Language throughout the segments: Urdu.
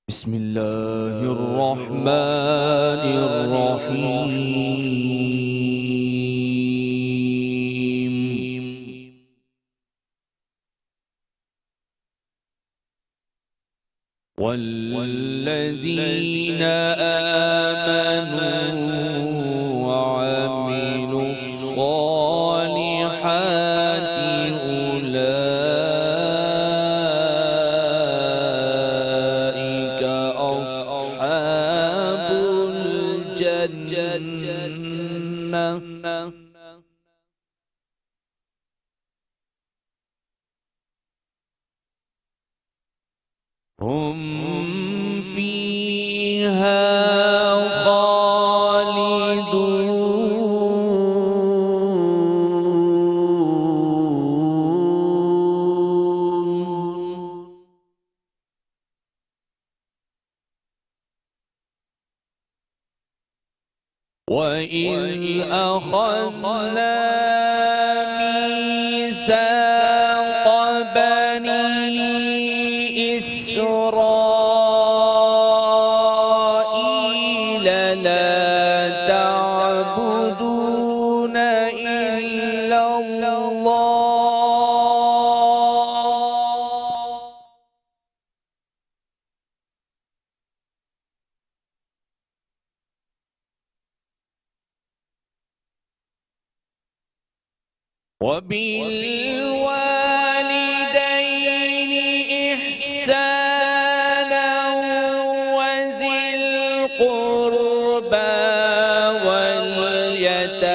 بسم الله الرحمن الرحيم والذين آمنوا وعملوا الصالحات أولئك أصحاب الجنة هم فيها خالدون وإذ أخذنا ميثاق بني إسرائيل لا تعبدون إلا الله وبالوالدين إحسانا وذي القربى واليتامى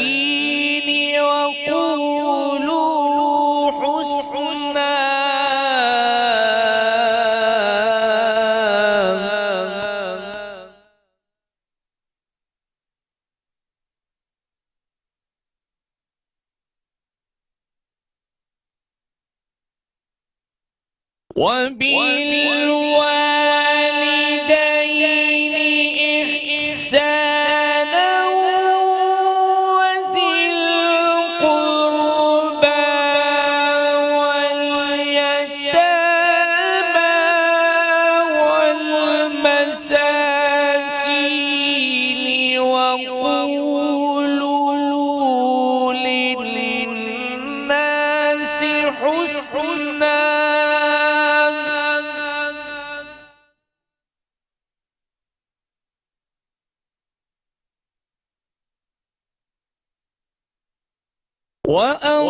والمساكين وقولوا حسنا وبالوالدين إحسانا وذي القربى واليتامى والمساكين وقولوا للناس حسنا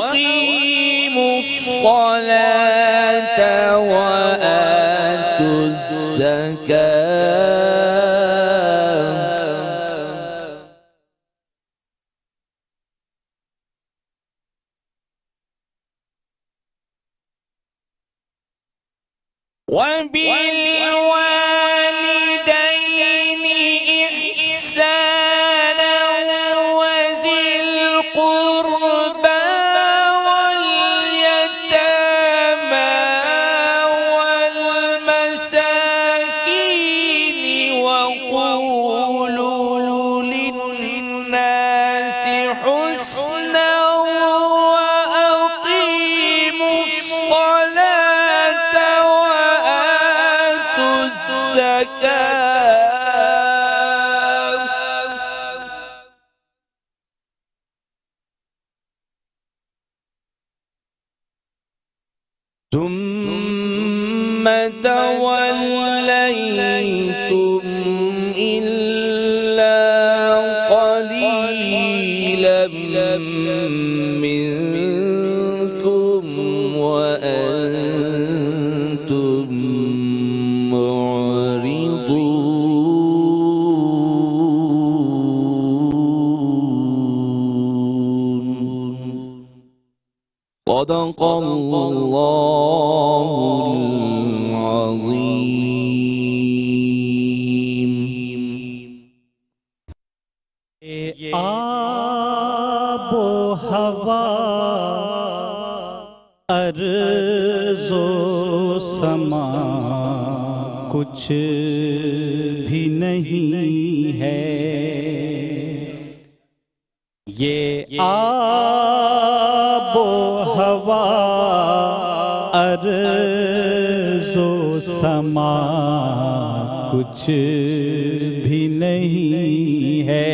وأقيموا الصلاة وآتوا الزكاة وبالوالدين إحسانا وذي القربى واليتامى والمساكين وقولوا للناس حسنا وأقيموا الصلاة وآتوا الزكاة ثم توليتم إلا قليلا منكم وأنتم معرضون صدق الله العظيم. آب و ہوا ارض و سما کچھ بھی نہیں ہے یہ آب و ہوا ارض و سما کچھ بھی نہیں ہے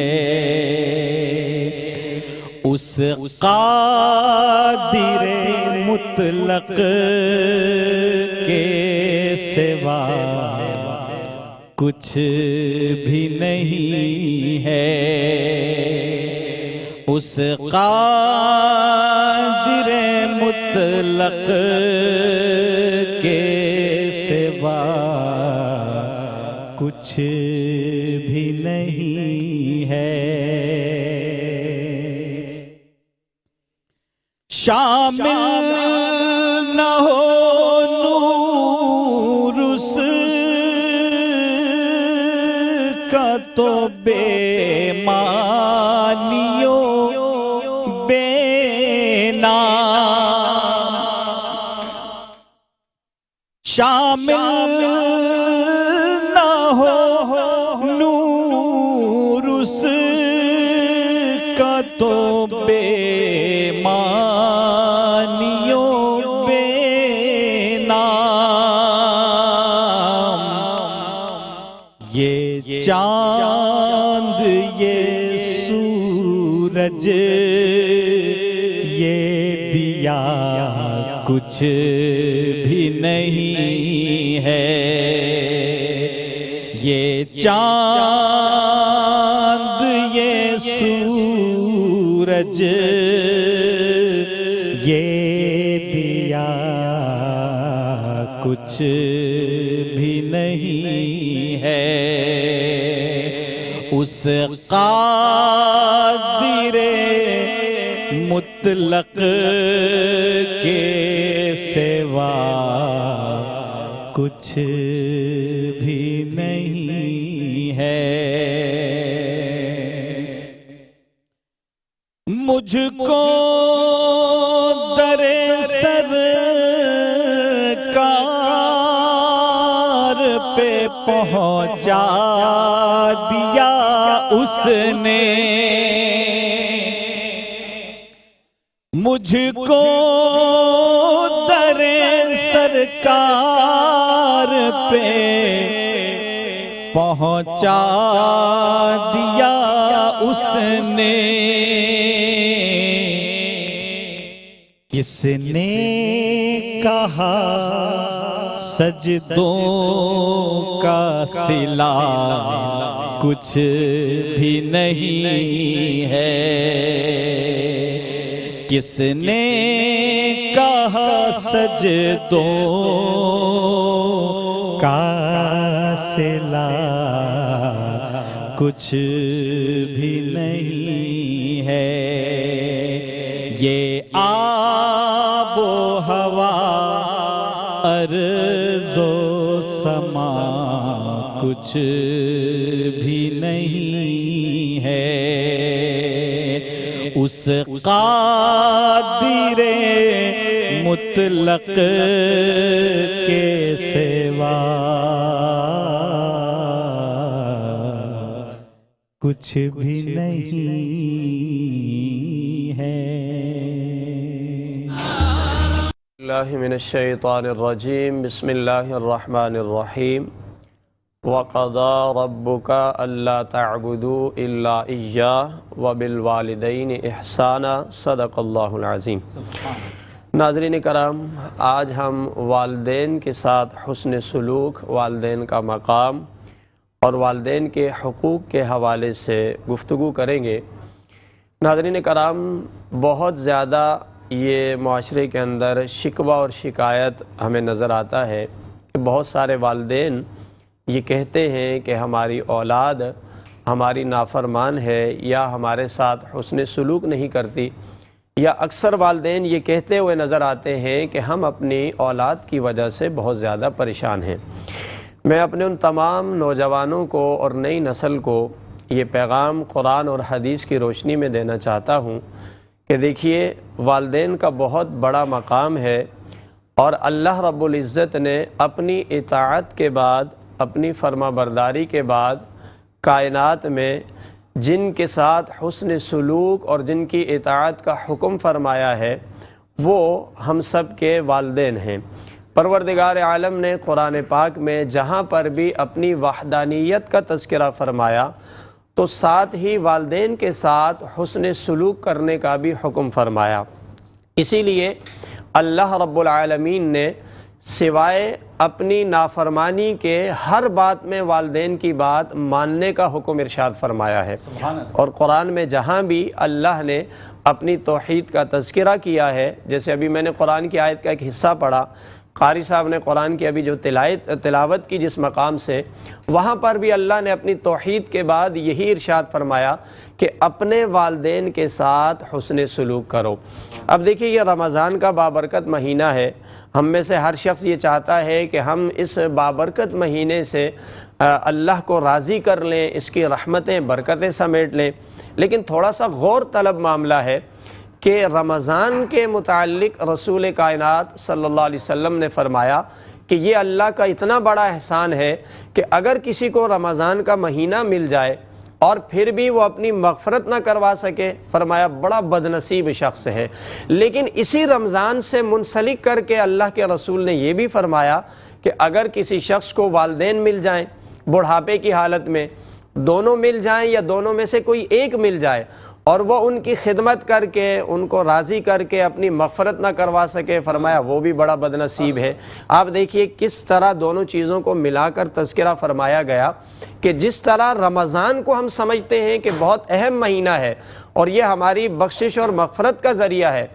اس قادر مطلق کے سوا کچھ بھی نہیں ہے اس قادر مطلق کے سوا کچھ بھی نہیں ہے شامل نہ ہو نور اس کا تو بے معنیوں بے نام شامل نہ ہو نور اس کا تو بے معنیوں بے نام یہ چاند یہ سورج یہ دیا کچھ بھی نہیں ہے یہ چاند یہ سورج یہ دیا کچھ بھی نہیں ہے اس قادر مطلق کے سوا کچھ بھی نہیں ہے مجھ کو در سرکار پہ پہنچا دیا اس نے مجھ کو در سرکار پہ پہنچا دیا اس نے کس نے کہا سجدوں کا صلہ کچھ بھی نہیں ہے کس نے کہا سجدوں کا صلہ کچھ بھی نہیں ہے یہ آب و ہوا ارض و سما کچھ بھی نہیں ہے اس قادر مطلق کے سوا کچھ بھی نہیں ہے اللہ من الشیطان الرجیم بسم اللہ الرحمن الرحیم وَقَضَى رَبُّكَ أَلَّا تَعْبُدُوا إِلَّا إِيَّاهُ وَبِالْوَالِدَيْنِ إِحْسَانًا صدق اللہ العظیم۔ ناظرین کرام، آج ہم والدین کے ساتھ حسن سلوک، والدین کا مقام اور والدین کے حقوق کے حوالے سے گفتگو کریں گے۔ ناظرین کرام، بہت زیادہ یہ معاشرے کے اندر شکوہ اور شکایت ہمیں نظر آتا ہے کہ بہت سارے والدین یہ کہتے ہیں کہ ہماری اولاد ہماری نافرمان ہے یا ہمارے ساتھ حسن سلوک نہیں کرتی، یا اکثر والدین یہ کہتے ہوئے نظر آتے ہیں کہ ہم اپنی اولاد کی وجہ سے بہت زیادہ پریشان ہیں۔ میں اپنے ان تمام نوجوانوں کو اور نئی نسل کو یہ پیغام قرآن اور حدیث کی روشنی میں دینا چاہتا ہوں کہ دیکھیے، والدین کا بہت بڑا مقام ہے، اور اللہ رب العزت نے اپنی اطاعت کے بعد، اپنی فرما برداری کے بعد کائنات میں جن کے ساتھ حسن سلوک اور جن کی اطاعت کا حکم فرمایا ہے وہ ہم سب کے والدین ہیں۔ پروردگار عالم نے قرآن پاک میں جہاں پر بھی اپنی وحدانیت کا تذکرہ فرمایا تو ساتھ ہی والدین کے ساتھ حسن سلوک کرنے کا بھی حکم فرمایا۔ اسی لیے اللہ رب العالمین نے سوائے اپنی نافرمانی کے ہر بات میں والدین کی بات ماننے کا حکم ارشاد فرمایا ہے۔ اور قرآن میں جہاں بھی اللہ نے اپنی توحید کا تذکرہ کیا ہے، جیسے ابھی میں نے قرآن کی آیت کا ایک حصہ پڑھا، قاری صاحب نے قرآن کی ابھی جو تلاوت کی جس مقام سے، وہاں پر بھی اللہ نے اپنی توحید کے بعد یہی ارشاد فرمایا کہ اپنے والدین کے ساتھ حسن سلوک کرو۔ اب دیکھیے یہ رمضان کا بابرکت مہینہ ہے، ہم میں سے ہر شخص یہ چاہتا ہے کہ ہم اس بابرکت مہینے سے اللہ کو راضی کر لیں، اس کی رحمتیں برکتیں سمیٹ لیں، لیکن تھوڑا سا غور طلب معاملہ ہے کہ رمضان کے متعلق رسول کائنات صلی اللہ علیہ وسلم نے فرمایا کہ یہ اللہ کا اتنا بڑا احسان ہے کہ اگر کسی کو رمضان کا مہینہ مل جائے اور پھر بھی وہ اپنی مغفرت نہ کروا سکے، فرمایا بڑا بدنصیب شخص ہے۔ لیکن اسی رمضان سے منسلک کر کے اللہ کے رسول نے یہ بھی فرمایا کہ اگر کسی شخص کو والدین مل جائیں بڑھاپے کی حالت میں، دونوں مل جائیں یا دونوں میں سے کوئی ایک مل جائے اور وہ ان کی خدمت کر کے ان کو راضی کر کے اپنی مغفرت نہ کروا سکے، فرمایا وہ بھی بڑا بدنصیب ہے۔ آپ دیکھیے کس طرح دونوں چیزوں کو ملا کر تذکرہ فرمایا گیا کہ جس طرح رمضان کو ہم سمجھتے ہیں کہ بہت اہم مہینہ ہے اور یہ ہماری بخشش اور مغفرت کا ذریعہ ہے،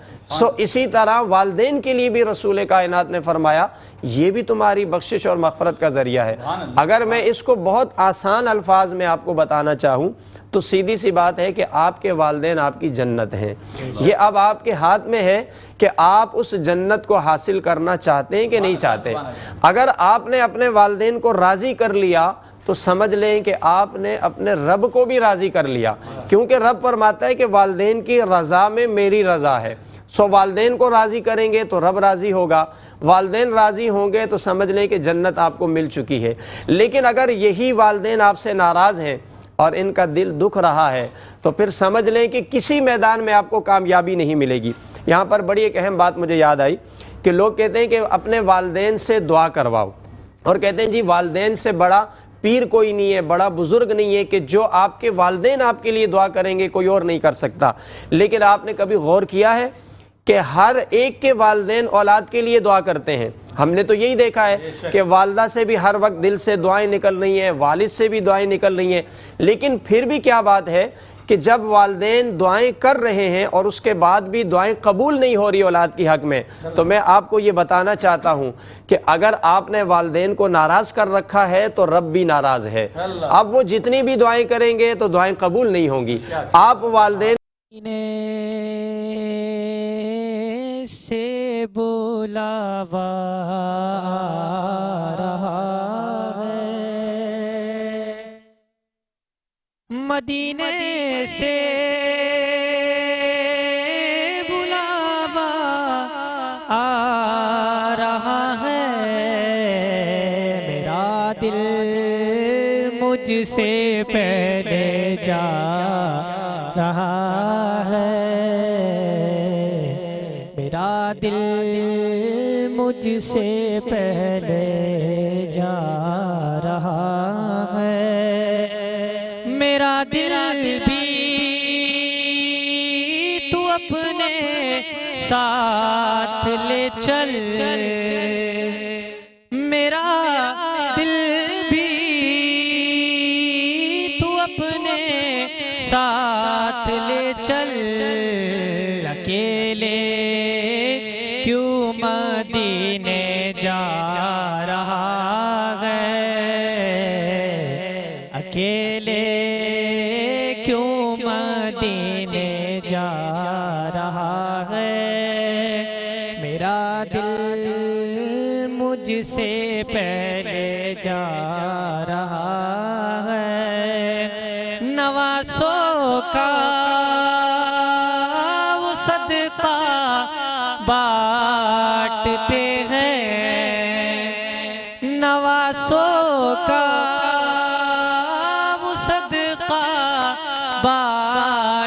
اسی طرح والدین کے لیے بھی رسول کائنات نے فرمایا یہ بھی تمہاری بخشش اور مغفرت کا ذریعہ ہے۔ اگر میں اس کو بہت آسان الفاظ میں آپ کو بتانا چاہوں تو سیدھی سی بات ہے کہ آپ کے والدین آپ کی جنت ہیں۔ یہ اب آپ کے ہاتھ میں ہے کہ آپ اس جنت کو حاصل کرنا چاہتے ہیں کہ نہیں چاہتے۔ اگر آپ نے اپنے والدین کو راضی کر لیا تو سمجھ لیں کہ آپ نے اپنے رب کو بھی راضی کر لیا، کیونکہ رب فرماتا ہے کہ والدین کی رضا میں میری رضا ہے۔ والدین کو راضی کریں گے تو رب راضی ہوگا، والدین راضی ہوں گے تو سمجھ لیں کہ جنت آپ کو مل چکی ہے۔ لیکن اگر یہی والدین آپ سے ناراض ہیں اور ان کا دل دکھ رہا ہے تو پھر سمجھ لیں کہ کسی میدان میں آپ کو کامیابی نہیں ملے گی۔ یہاں پر بڑی ایک اہم بات مجھے یاد آئی کہ لوگ کہتے ہیں کہ اپنے والدین سے دعا کرواؤ، اور کہتے ہیں جی والدین سے بڑا پیر کوئی نہیں ہے، بڑا بزرگ نہیں ہے کہ جو آپ کے والدین آپ کے لیے دعا کریں گے کوئی اور نہیں کر سکتا۔ لیکن آپ نے کبھی غور کیا ہے کہ ہر ایک کے والدین اولاد کے لیے دعا کرتے ہیں؟ ہم نے تو یہی دیکھا ہے کہ والدہ سے بھی ہر وقت دل سے دعائیں نکل رہی ہیں، والد سے بھی دعائیں نکل رہی ہیں، لیکن پھر بھی کیا بات ہے کہ جب والدین دعائیں کر رہے ہیں اور اس کے بعد بھی دعائیں قبول نہیں ہو رہی اولاد کی حق میں، تو میں آپ کو یہ بتانا چاہتا ہوں کہ اگر آپ نے والدین کو ناراض کر رکھا ہے تو رب بھی ناراض ہے۔ اب وہ جتنی بھی دعائیں کریں گے تو دعائیں قبول نہیں ہوں گی۔ آپ والدین سے بلاوا رہا ہے، مدینے سے بلاوا آ رہا ہے، میرا دل مجھ سے پہلے جا رہا ہے، میرا دل مجھ سے پہلے جا رہا ہے، میرا دل بھی تو اپنے ساتھ لے چل، میرا دل بھی تو اپنے ساتھ لے چل، اکیلے کیوں مدینے جا رہا ہے، اکیلے کیوں مدینے جا رہا ہے، میرا دل مجھ سے پہلے جا رہا ہے، نواسوں کا وہ صدقہ بانٹتے ہیں، نواسوں کا وہ صدقہ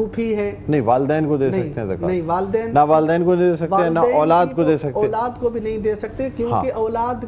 پھوپھی ہے. نہیں والدین کو دے سکتے ہیں زکات؟ نہیں والدین نہ والدین کو دے سکتے ہیں، نہ اولاد کو دے سکتے ہیں. اولاد کو بھی نہیں دے سکتے کیونکہ اولاد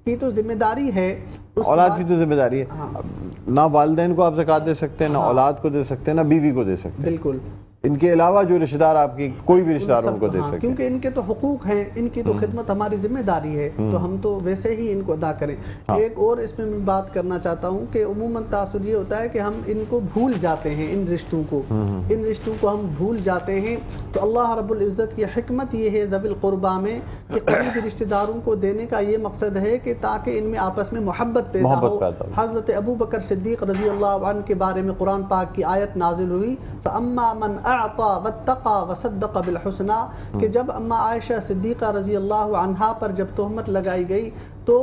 کی تو ذمہ داری ہے. اولاد کی تو ذمہ داری ہے. نہ والدین کو آپ زکات دے سکتے ہیں، نہ اولاد کو دے سکتے ہیں، نہ بیوی کو دے سکتے ہیں. بالکل. ان کے علاوہ جو رشتہ دار آپ کی کوئی بھی رشتہ دار ان کو دے سکتے ہیں، کیونکہ ان کے تو حقوق ہیں، ان کی تو خدمت ہماری ذمہ داری ہے، تو ہم تو ویسے ہی ان کو ادا کریں. ایک اور اس میں بات کرنا چاہتا ہوں کہ عموماً تاثر یہ ہوتا ہے کہ ہم ان کو بھول جاتے ہیں، ان رشتوں کو ہم بھول جاتے ہیں. تو اللہ رب العزت کی حکمت یہ ہے ذوی القربہ میں کہ قریبی رشتہ داروں کو دینے کا یہ مقصد ہے کہ تاکہ ان میں آپس میں محبت پیدا ہو. حضرت ابو بکر صدیق رضی اللہ عنہ کے بارے میں قرآن پاک کی آیت نازل ہوئی، فَأَمَّا مَنْ اعطى واتقى وصدق بالحسنى، کہ جب اما عائشہ صدیقہ رضی اللہ عنہا پر جب تہمت لگائی گئی تو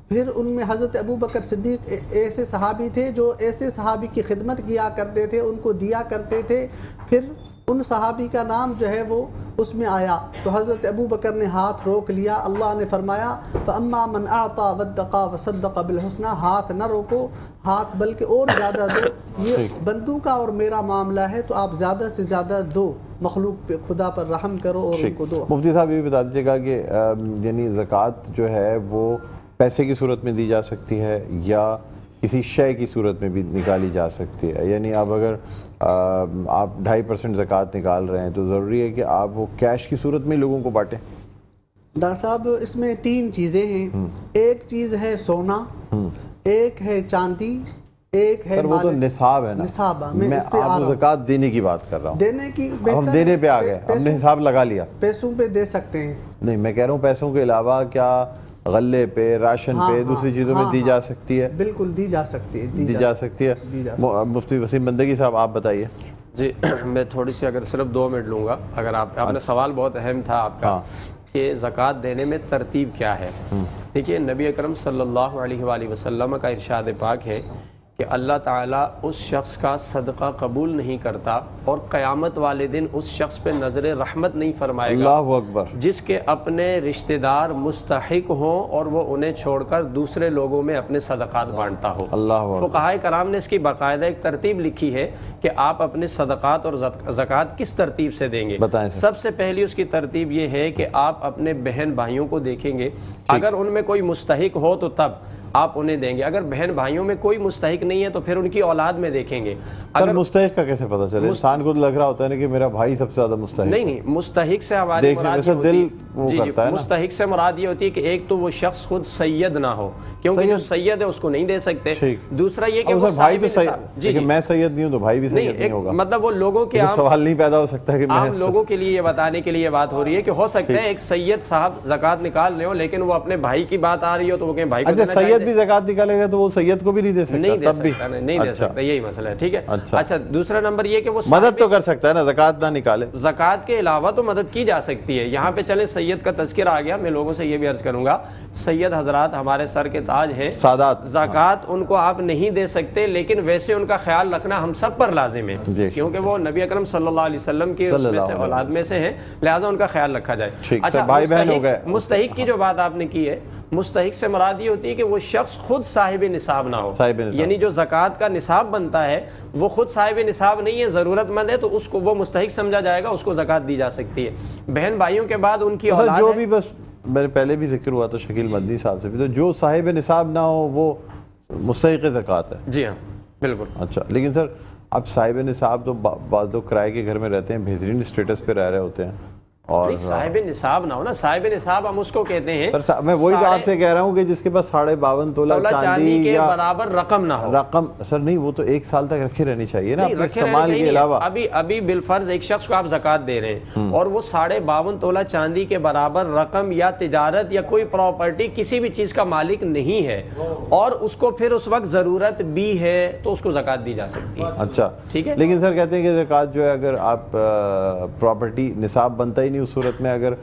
پھر ان میں حضرت ابو بکر صدیق ایسے صحابی تھے جو ایسے صحابی کی خدمت کیا کرتے تھے، ان کو دیا کرتے تھے. پھر ان صحابی کا نام جو ہے وہ اس میں آیا تو حضرت ابو بکر نے ہاتھ روک لیا. اللہ نے فرمایا فَأَمَّا مَنْ أَعْطَى وَاتَّقَى وَصَدَّقَ بِالْحُسْنَى، ہاتھ نہ روکو، ہاتھ بلکہ اور زیادہ دو. یہ بندوں کا اور میرا معاملہ ہے، تو آپ زیادہ سے زیادہ دو، مخلوق پہ خدا پر رحم کرو اور ان کو دو. مفتی صاحب یہ بھی بتا دیجیے گا کہ یعنی زکوٰۃ جو ہے وہ پیسے کی صورت میں دی جا سکتی ہے یا کسی شے کی صورت میں بھی نکالی جا سکتی ہے؟ یعنی اب اگر آپ 2.5% زکوٰۃ نکال رہے ہیں تو ضروری ہے کہ آپ وہ کیش کی صورت میں لوگوں کو بانٹیں؟ ڈاکٹر صاحب اس میں 3 چیزیں ہیں. ایک چیز ہے سونا، ایک ہے چاندی، ایک ہے وہ تو نصاب ہے نا. نصاب میں آپ کو زکوٰۃ دینے کی بات کر رہا ہوں. دینے کی ہم دینے پہ آ گئے، ہم نے حساب لگا لیا. پیسوں پہ دے سکتے ہیں. نہیں میں کہہ رہا ہوں پیسوں کے علاوہ کیا غلے پہ، راشن پہ، دوسری چیزوں میں دی جا سکتی ہے؟ بالکل دی جا سکتی ہے. دی جا سکتی ہے. مفتی وسیم بندگی صاحب آپ بتائیے. جی میں تھوڑی سی اگر صرف 2 منٹ لوں گا. اگر آپ نے سوال بہت اہم تھا آپ کا کہ زکوٰۃ دینے میں ترتیب کیا ہے. دیکھیے نبی اکرم صلی اللہ علیہ وآلہ وسلم کا ارشاد پاک ہے کہ اللہ تعالیٰ اس شخص کا صدقہ قبول نہیں کرتا اور قیامت والے دن اس شخص پہ نظر رحمت نہیں فرمائے گا، اللہ اکبر، جس کے اپنے رشتہ دار مستحق ہوں اور وہ انہیں چھوڑ کر دوسرے لوگوں میں اپنے صدقات بانٹتا ہو. اللہ فقہائے کرام نے اس کی باقاعدہ ایک ترتیب لکھی ہے کہ آپ اپنے صدقات اور زکوٰۃ کس ترتیب سے دیں گے. سب سے پہلی اس کی ترتیب یہ ہے کہ آپ اپنے بہن بھائیوں کو دیکھیں گے، اگر ان میں کوئی مستحق ہو تو تب آپ انہیں دیں گے. اگر بہن بھائیوں میں کوئی مستحق نہیں ہے تو پھر ان کی اولاد میں دیکھیں گے. اگر مستحق کا کیسے پتہ چلے؟ انسان کو لگ رہا ہوتا ہے کہ میرا بھائی سب سے زیادہ مستحق. نہیں مستحق سے ہماری مراد یہ ہوتی ہے، مستحق سے مراد یہ ہوتی ہے کہ ایک تو وہ شخص خود سید نہ ہو، کیونکہ جو سید ہے اس کو نہیں دے سکتے. دوسرا یہ کہ وہ بھائی بھی سید، میں سید نہیں ہوں تو بھائی بھی سید نہیں ہوگا. مطلب وہ لوگوں کے سوال نہیں پیدا ہو سکتا کہ عام لوگوں کے لیے یہ بتانے کے لیے بات ہو رہی ہے کہ ہو سکتا ہے ایک سید صاحب زکوٰۃ نکال رہے ہو لیکن وہ اپنے بھائی کی بات آ رہی ہو تو وہ کہیں بھائی کو دینا چاہیے. سید بھی زکوٰۃ نکالے گا تو وہ سید کو بھی نہیں دے سکتا. نہیں دے سکتا، یہی مسئلہ ہے. ٹھیک ہے. اچھا دوسرا نمبر یہ کہ وہ مدد تو کر سکتا ہے نا، زکوٰۃ نہ نکالے. زکوٰۃ کے علاوہ تو مدد کی جا سکتی ہے. یہاں پہ چلے سید کا تذکرہ آ گیا، میں لوگوں سے یہ بھی عرض کروں گا سید حضرات ہمارے سر کے تاج ہیں، سادات. زکوٰۃ ان کو آپ نہیں دے سکتے لیکن ویسے ان کا خیال رکھنا ہم سب پر لازم ہے کیونکہ وہ نبی اکرم صلی اللہ علیہ وسلم کی اولاد میں سے ہیں، لہٰذا ان کا خیال رکھا جائے. اچھا مستحق کی جو بات آپ نے کی ہے، مستحق سے مراد یہ ہوتی ہے کہ وہ شخص خود صاحب نصاب نہ ہو. یعنی جو زکوٰۃ کا نصاب بنتا ہے وہ خود صاحب نصاب نہیں ہے، ضرورت مند ہے تو اس کو وہ مستحق سمجھا جائے گا، اس کو زکوٰۃ دی جا سکتی ہے. بہن بھائیوں کے بعد ان کی اولاد جو بھی، بس میں پہلے بھی ذکر ہوا تھا شکیل مدنی صاحب سے بھی، تو جو صاحب نصاب نہ ہو وہ مستحق زکوٰۃ ہے. جی ہاں بالکل. اچھا لیکن سر اب صاحب نصاب تو بعض لوگ کرائے کے گھر میں رہتے ہیں، بہترین اسٹیٹس پہ رہ رہے ہوتے ہیں، اور صاحب نصاب نہ ہو نا، صاحب نصاب ہم اس کو کہتے ہیں. میں وہی تو آپ سے کہہ رہا ہوں کہ جس کے پاس 52.5 تولہ چاندی کے برابر رقم نہ ہو. رقم سر نہیں، وہ تو 1 سال تک رکھی رہنی چاہیے نا اپنے استعمال کے علاوہ. ابھی بالفرض ایک شخص کو آپ زکوٰۃ دے رہے ہیں اور وہ 52.5 تولہ چاندی کے برابر رقم یا تجارت یا کوئی پراپرٹی کسی بھی چیز کا مالک نہیں ہے اور اس کو پھر اس وقت ضرورت بھی ہے تو اس کو زکوٰۃ دی جا سکتی ہے. اچھا ٹھیک ہے. لیکن سر کہتے ہیں کہ زکوٰۃ جو ہے اگر آپ پراپرٹی نصاب بنتا ہی نہیں، اس صورت میں اگر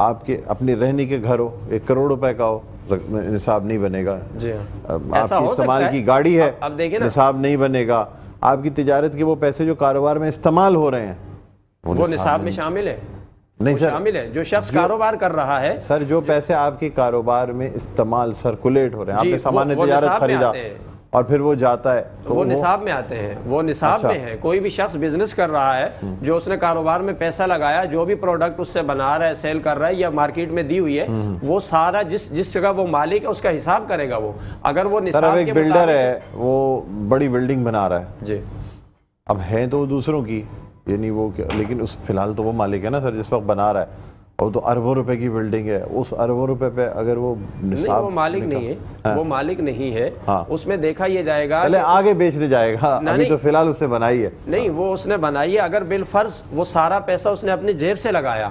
آپ کے اپنے رہنے کے گھر ہو 1 کروڑ روپے کا ہو نصاب نہیں بنے گا. جی آپ کی استعمال کی گاڑی ہے نصاب نہیں بنے گا. آپ کی تجارت کے وہ پیسے جو کاروبار میں استعمال ہو رہے ہیں وہ نصاب میں شامل ہے؟ نہیں سر، شامل ہے. جو شخص کاروبار کر رہا ہے سر، جو پیسے آپ کے کاروبار میں استعمال سرکولیٹ ہو رہے ہیں، آپ نے سامان تجارت خریدا اور پھر وہ جاتا ہے تو وہ نصاب میں آتے ہیں، وہ نصاب میں ہے. کوئی بھی شخص بزنس کر رہا ہے، جو اس نے کاروبار میں پیسہ لگایا، جو بھی پروڈکٹ اس سے بنا رہا ہے، سیل کر رہا ہے یا مارکیٹ میں دی ہوئی ہے، وہ سارا جس جگہ وہ مالک ہے اس کا حساب کرے گا. وہ اگر وہ نصاب ایک بلڈر ہے، وہ بڑی بلڈنگ بنا رہا ہے جی، اب ہیں تو وہ دوسروں کی، یعنی وہ لیکن اس فی الحال تو وہ مالک ہے نا سر جس وقت بنا رہا ہے، اور تو اربوں روپے کی بلڈنگ ہے، اس اربوں روپے پہ اگر وہ نہیں وہ مالک نہیں ہے، وہ مالک نہیں ہے. اس میں دیکھا یہ جائے گا پہلے آگے بیچنے جائے گا، ابھی تو فی الحال اس نے بنائی ہے. نہیں وہ اس نے بنائی ہے، اگر بالفرض وہ سارا پیسہ اس نے اپنی جیب سے لگایا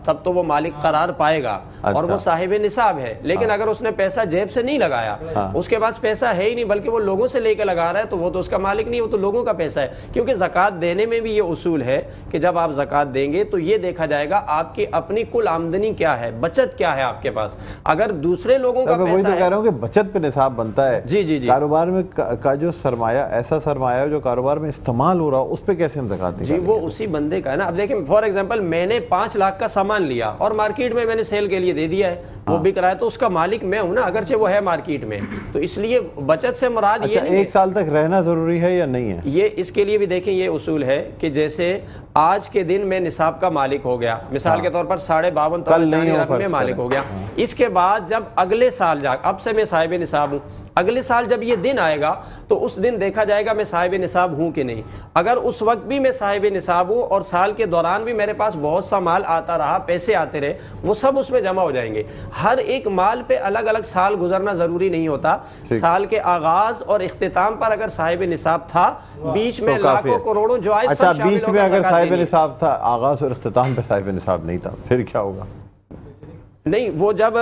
تب تو وہ مالک قرار پائے گا اور وہ صاحب نصاب ہے. لیکن اگر اس نے پیسہ جیب سے نہیں لگایا، اس کے پاس پیسہ ہے ہی نہیں بلکہ وہ لوگوں سے لے کے لگا رہا ہے، تو وہ تو اس کا مالک نہیں، وہ تو لوگوں کا پیسہ ہے. کیونکہ زکوٰۃ دینے میں بھی یہ اصول ہے کہ جب آپ زکوٰۃ دیں گے تو یہ دیکھا جائے گا آپ کی اپنی کل آمدنی کیا ہے، بچت کیا ہے آپ کے پاس. اگر دوسرے لوگوں کا وہی تو کہہ رہا ہوں کہ بچت پہ نصاب بنتا ہے. جی جی جی، کاروبار میں کا جو سرمایہ، ایسا سرمایہ جو کاروبار میں استعمال ہو رہا ہو، اس پہ کیسے ہم زکوٰۃ نکالیں؟ جی وہ اسی بندے کا ہے نا. اب دیکھیں فار ایگزامپل میں نے 5 لاکھ کا سامان لیا اور مارکیٹ میں نے سیل کے لیے دے دیا ہے، وہ بک رہا ہے، تو اس کا مالک میں ہوں نا، اگرچہ وہ ہے مارکیٹ میں. تو اس لیے بچت سے مراد یہ نہیں ہے. 1 سال تک رہنا ضروری ہے یا نہیں ہے؟ یہ اس کے لیے بھی دیکھیں یہ اصول ہے کہ جیسے آج کے دن میں نصاب کا مالک ہو گیا، مثال کے طور پر 52.5 تولا چاندی رقم میں مالک ہو گیا. اس کے بعد جب اگلے سال اب سے میں صاحب نصاب ہوں، اگلے سال جب یہ دن آئے گا تو اس دن دیکھا جائے گا میں صاحب نصاب ہوں کہ نہیں. اگر اس وقت بھی میں صاحب نصاب ہوں اور سال کے دوران بھی میرے پاس بہت سا مال آتا رہا، پیسے آتے رہے، وہ سب اس میں جمع ہو جائیں گے. ہر ایک مال پہ الگ الگ سال گزرنا ضروری نہیں ہوتا. سال کے آغاز اور اختتام پر اگر صاحب نصاب تھا، بیچ میں لاکھوں کروڑوں جوائز اچھا بیچ میں اگر صاحب نصاب تھا، آغاز اور اختتام پہ صاحب نصاب نہیں تھا، پھر کیا ہوگا؟ نہیں وہ جب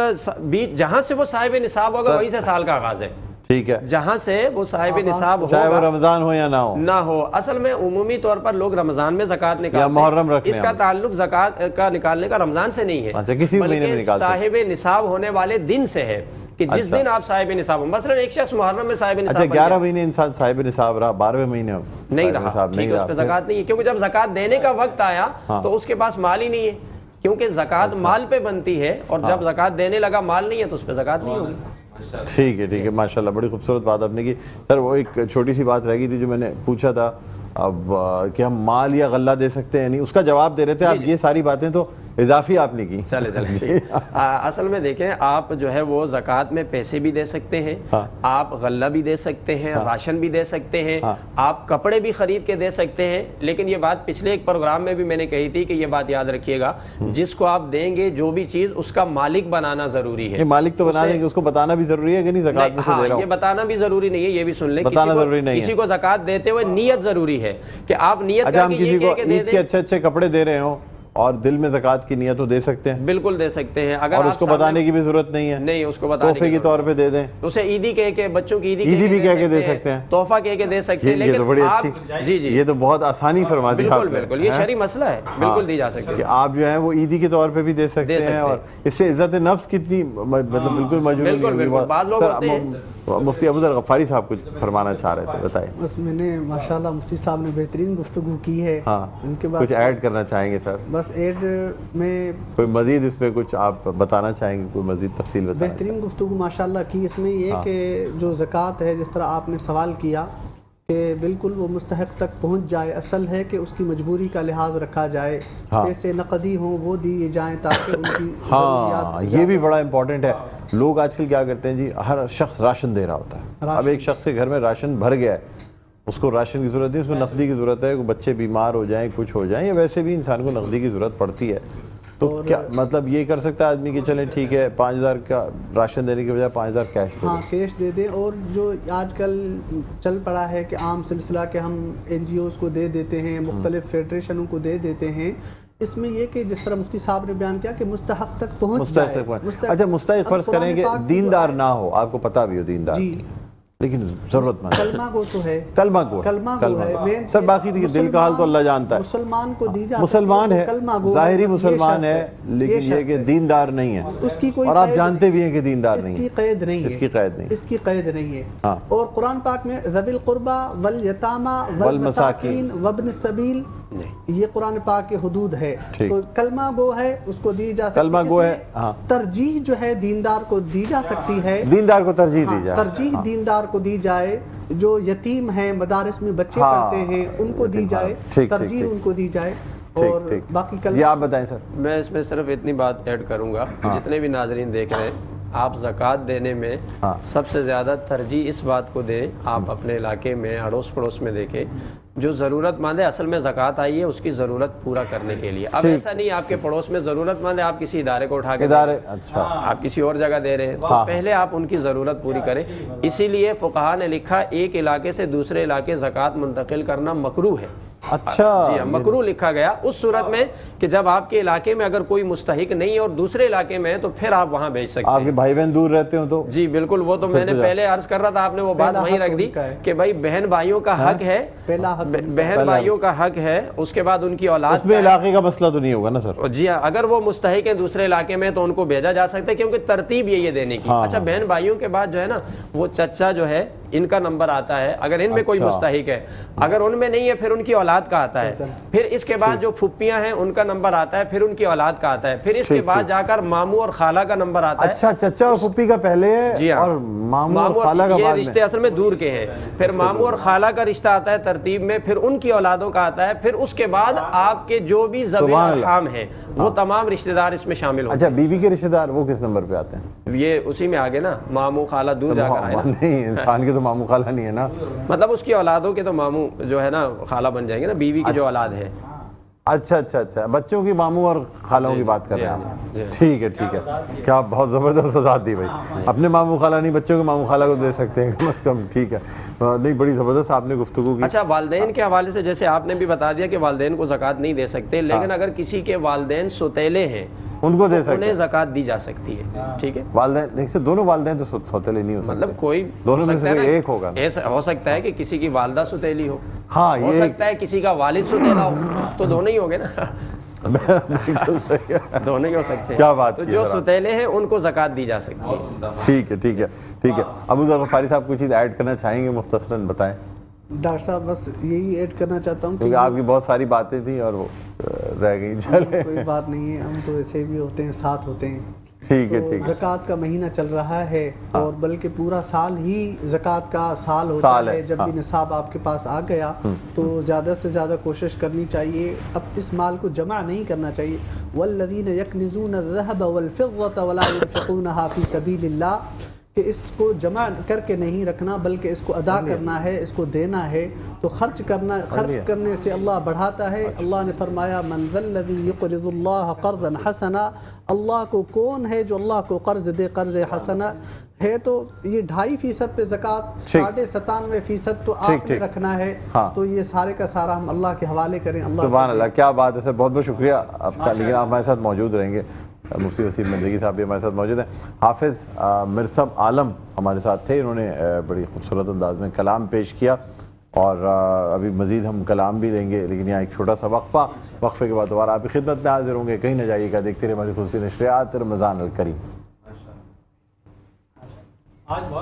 جہاں سے وہ صاحب نصاب ہوگا وہیں سے سال کا آغاز ہے. ٹھیک ہے، جہاں سے وہ صاحب نصاب ہوگا، چاہے وہ رمضان ہو یا نہ ہو. اصل میں عمومی طور پر لوگ رمضان میں زکوٰۃ نکالتے ہیں، محرم رکھنے اس کا تعلق زکوٰۃ کا نکالنے کا رمضان سے نہیں ہے، کسی مہینے میں نکالتے ہیں، صاحب نصاب ہونے والے دن سے ہے کہ جس دن آپ صاحب نصاب ہو. مثلا ایک شخص محرم میں صاحب نصاب 11 مہینے انسان صاحب نصاب رہا، 12ویں مہینے نہیں رہا، ٹھیک ہے، اس پہ زکوٰۃ نہیں ہے. کیونکہ جب زکوٰۃ دینے کا وقت آیا تو اس کے پاس مال ہی نہیں ہے، کیونکہ زکوٰۃ مال پہ بنتی ہے، اور جب زکوٰۃ دینے لگا مال نہیں ہے تو اس پہ زکوٰۃ نہیں ہوگی. ٹھیک ہے ماشاءاللہ، بڑی خوبصورت بات آپ نے کی. سر وہ ایک چھوٹی سی بات رہ گئی تھی جو میں نے پوچھا تھا اب کہ ہم مال یا غلہ دے سکتے ہیں نہیں، اس کا جواب دے رہے تھے آپ. یہ ساری باتیں تو اضافی آپ نے کی. چلے اصل میں دیکھیں آپ جو ہے وہ زکوٰۃ میں پیسے بھی دے سکتے ہیں، آپ غلہ بھی دے سکتے ہیں، راشن بھی دے سکتے ہیں، آپ کپڑے بھی خرید کے دے سکتے ہیں. لیکن یہ بات پچھلے ایک پروگرام میں بھی میں نے کہی تھی کہ یہ بات یاد رکھیے گا، جس کو آپ دیں گے جو بھی چیز اس کا مالک بنانا ضروری ہے. مالک تو بنا دیں گے، اس کو بتانا بھی ضروری ہے کہ نہیں زکوٰۃ میں سے دے رہا ہوں. یہ بتانا بھی ضروری نہیں ہے، یہ بھی سن لیں، کسی کو زکوٰۃ دیتے ہوئے نیت ضروری ہے کہ آپ نیت کر کے ہم کسی کو عید کے اچھے کپڑے دے رہے ہوں اور دل میں زکوٰۃ کی نیت تو دے سکتے ہیں، بالکل دے سکتے ہیں. اگر اور اس کو بتانے کی بھی ضرورت نہیں ہے، نہیں اس کو بتانے تحفے کے طور پہ دے دیں، اسے عیدی کہہ کے، بچوں کی عیدی بھی کہہ کے دے سکتے ہیں، تحفہ کہہ کے دے سکتے ہیں. لیکن آپ جی یہ تو بہت آسانی فرما دی آپ نے. بالکل یہ شرعی مسئلہ ہے، بالکل دی جا سکتی ہے. آپ جو ہیں وہ عیدی کے طور پہ بھی دے سکتے ہیں، اور اس سے عزت نفس کتنی مطلب بالکل موجود. بعض لوگ ہوتے ہیں. مفتی ابوذر غفاری صاحب کچھ فرمانا چاہ رہے تھے، بتائیں. بس میں نے ماشاءاللہ مفتی صاحب نے بہترین گفتگو کی ہے، ان کے بعد کچھ ایڈ کرنا چاہیں گے سر؟ بس ایڈ میں کوئی مزید اس پہ کچھ آپ بتانا چاہیں گے، کوئی مزید تفصیل بتائیں؟ بہترین گفتگو ماشاءاللہ کی. اس میں یہ کہ جو زکوٰۃ ہے، جس طرح آپ نے سوال کیا کہ بالکل وہ مستحق تک پہنچ جائے، اصل ہے کہ اس کی مجبوری کا لحاظ رکھا جائے، پیسے نقدی ہوں وہ دیے جائیں تاکہ ان کی ضروریات. یہ بھی بڑا امپورٹنٹ ہے. لوگ آج کل کیا کرتے ہیں جی، ہر شخص راشن دے رہا ہوتا ہے. اب ایک شخص کے گھر میں راشن بھر گیا ہے، اس کو راشن کی ضرورت نہیں، اس کو نقدی کی ضرورت ہے. بچے بیمار ہو جائیں، کچھ ہو جائیں، یا ویسے بھی انسان کو نقدی کی ضرورت پڑتی ہے. تو کیا مطلب یہ کر سکتا ہے آدمی کہ چلیں ٹھیک ہے 5000 کا راشن دینے کے بجائے 5000 کیش دے دیں؟ ہاں کیش دے دیں. اور جو آج کل چل پڑا ہے کہ عام سلسلہ کہ ہم NGOs کو دے دیتے ہیں، مختلف فیڈریشنوں کو دے دیتے ہیں. اس میں یہ کہ جس طرح مفتی صاحب نے بیان کیا کہ مستحق تک پہنچ جائے. اچھا مستحق فرض کریں کہ دیندار نہ ہو، آپ کو پتہ بھی ہو دیندار جی، لیکن ضرورت مند کلمہ گو تو ہے، کلمہ گو ہے سر. باقی دل کا حال تو اللہ جانتا ہے. مسلمان کو دی جاتی ہے، مسلمان ہے، کلمہ گو ظاہری مسلمان ہے، لیکن یہ کہ دیندار نہیں ہے، اس کی کوئی اور آپ جانتے بھی ہیں کہ دیندار نہیں ہے، اس کی قید نہیں ہے، اس کی قید نہیں ہے. اور قرآن پاک میں ذوی القربى والیتامی والمساکین وابن السبیل، یہ قرآن پاک کے حدود ہے. تو کلمہ گو ہے، اس کو دی جا سکتی ہے. کلمہ گو ہے، ترجیح جو ہے دیندار کو دی جا سکتی ہے، دیندار کو ترجیح دی جائے، ترجیح دیندار کو دی جائے. جو یتیم ہیں مدارس میں بچے ہاں، پڑھتے ہیں ان کو دی جائے، ٹھیک، ترجیح ٹھیک، ان کو دی جائے. اور باقی کل یہ آپ بتائیں سر. میں اس میں صرف اتنی بات ایڈ کروں گا، جتنے بھی ناظرین دیکھ رہے ہیں، آپ زکوٰۃ دینے میں سب سے زیادہ ترجیح اس بات کو دیں، آپ اپنے علاقے میں اڑوس پڑوس میں دیکھیں جو ضرورت مند ہے. اصل میں زکوٰۃ آئی ہے اس کی ضرورت پورا کرنے کے لیے. اب ایسا نہیں آپ کے پڑوس میں ضرورت مند ہے آپ کسی ادارے کو اٹھا کے اچھا آپ کسی اور جگہ دے رہے ہیں، تو پہلے آپ ان کی ضرورت پوری کریں. اسی لیے فقہا نے لکھا ایک علاقے سے دوسرے علاقے زکوٰۃ منتقل کرنا مکروہ ہے. اچھا جی ہاں، مکروہ لکھا گیا اس صورت میں کہ جب آپ کے علاقے میں اگر کوئی مستحق نہیں ہے اور دوسرے علاقے میں ہے تو پھر آپ وہاں بھیج سکتے ہیں. آپ کے بھائی بہن دور رہتے ہوں تو جی بالکل، وہ تو میں نے پہلے عرض کر رہا تھا، آپ نے وہ بات وہیں رکھ دی کہ بھائی بہن بھائیوں کا حق ہے، بہن بھائیوں کا حق ہے، اس کے بعد ان کی اولاد. اس میں علاقے کا مسئلہ تو نہیں ہوگا نا سر؟ جی ہاں، اگر وہ مستحق ہیں دوسرے علاقے میں تو ان کو بھیجا جا سکتا ہے کیونکہ ترتیب یہی ہے دینے کی. اچھا بہن بھائیوں کے بعد جو ہے نا وہ چچا جو ہے ان کا نمبر آتا ہے اگر ان میں کوئی مستحق ہے، اگر ان میں نہیں ہے پھر ان کی اولاد کا آتا ہے، پھر اس کے بعد جو پھپھیاں ہیں ان کا نمبر آتا ہے، پھر ان کی اولاد کا آتا ہے، پھر اس کے بعد جا کر ماموں اور خالہ کا نمبر آتا ہے. اچھا چچا اور پھپھی کا پہلے ہے. جی ہاں، اور ماموں اور خالہ کا یہ بعد میں. رشتے اصل میں دور کے ہیں. پھر ماموں اور خالہ کا رشتہ آتا ہے ترتیب میں، پھر ان کی اولادوں کا آتا ہے، پھر اس کے بعد آپ کے جو بھی ذوی ارحام ہیں وہ تمام رشتہ دار اس میں شامل ہوتے ہیں. اچھا بیوی کے رشتہ دار وہ کس نمبر پہ آتے ہیں؟ یہ اسی میں آگے نا ماموں خالہ دور جا کر آئے نا. نہیں، انسان کے تو ماموں خالہ نہیں ہے نا. مطلب اس کی اولادوں کے تو ماموں جو ہے نا خالہ بن جائیں گے نا، بیوی کی جو اولاد ہے. اچھا اچھا اچھا، بچوں کی ماموں اور خالوں کی بات کر رہے ہیں. ٹھیک ہے ٹھیک ہے، کیا بہت زبردست وضاحت دی بھائی. اپنے ماموں خالہ نہیں بچوں کے ماموں خالہ کو دے سکتے ہیں کم از کم. ٹھیک ہے، نہیں بڑی زبردست آپ نے گفتگو کی. اچھا والدین کے حوالے سے جیسے آپ نے بھی بتا دیا کہ والدین کو زکوٰۃ نہیں دے سکتے، لیکن اگر کسی کے والدین سوتیلے ہیں ان کو دے سکتے ہیں، انہیں زکوٰۃ دی جا سکتی ہے. ٹھیک ہے، والدین دیکھیں دونوں والدین تو سوتیلے نہیں ہو سکتے، مطلب کوئی دونوں میں سے کوئی ایک ہوگا. ایسا ہو سکتا ہے کہ کسی کی والدہ سوتیلی ہو، ہاں ہو سکتا ہے کسی کا والد سوتیلا ہو، تو دونوں ہی ہو گئے نا. دونوں ہی ہو سکتے ہیں. کیا بات تو جو سوتیلے ہیں ان کو زکوٰۃ دی جا سکتی ہے. ٹھیک ہے ٹھیک ہے ٹھیک ہے. ابو ذر غفاری صاحب کوئی چیز ایڈ کرنا چاہیں گے؟ مختصراً بتائیں. ڈاکٹر صاحب بس یہی ایڈ کرنا چاہتا ہوں کیونکہ آپ کی بہت ساری باتیں تھیں اور وہ رہ گئی. چلے کوئی بات نہیں ہے، ہم تو ایسے بھی ہوتے ہیں، ساتھ ہوتے ہیں. ٹھیک ہے ٹھیک ہے. زکوٰۃ کا مہینہ چل رہا ہے اور بلکہ پورا سال ہی زکوٰۃ کا سال ہوتا ہے. جب بھی نصاب آپ کے پاس آ گیا تو زیادہ سے زیادہ کوشش کرنی چاہیے. اب اس مال کو جمع نہیں کرنا چاہیے. والذین یکنزون الذهب والفضة ولا ينفقونها في سبیل اللہ، کہ اس کو جمع کر کے نہیں رکھنا بلکہ اس کو ادا کرنا ہے، اس کو دینا ہے. تو خرچ کرنے سے اللہ بڑھاتا ہے. اللہ نے فرمایا من ذا الذی یقرض اللہ قرضا حسنا، اللہ کو کون ہے جو اللہ کو قرض دے قرض حسنا ہے. تو یہ 2.5% پہ زکوٰۃ، 97.5% تو آپ نے رکھنا ہے. تو یہ سارے کا سارا ہم اللہ کے حوالے کریں. سبحان اللہ، کیا بات ہے سر، بہت بہت شکریہ آپ کا. لیکن آپ ہمارے ساتھ موجود رہیں گے. مفتی وسیم مندگی صاحب بھی ہمارے ساتھ موجود ہیں. حافظ مرسب عالم ہمارے ساتھ تھے، انہوں نے بڑی خوبصورت انداز میں کلام پیش کیا اور ابھی مزید ہم کلام بھی لیں گے، لیکن یہاں ایک چھوٹا سا وقفے کے بعد دوبارہ آپ کی خدمت میں حاضر ہوں گے. کہیں نہ جائیے گا، دیکھتے رہے ہماری خصوصی نشریات رمضان الکریم.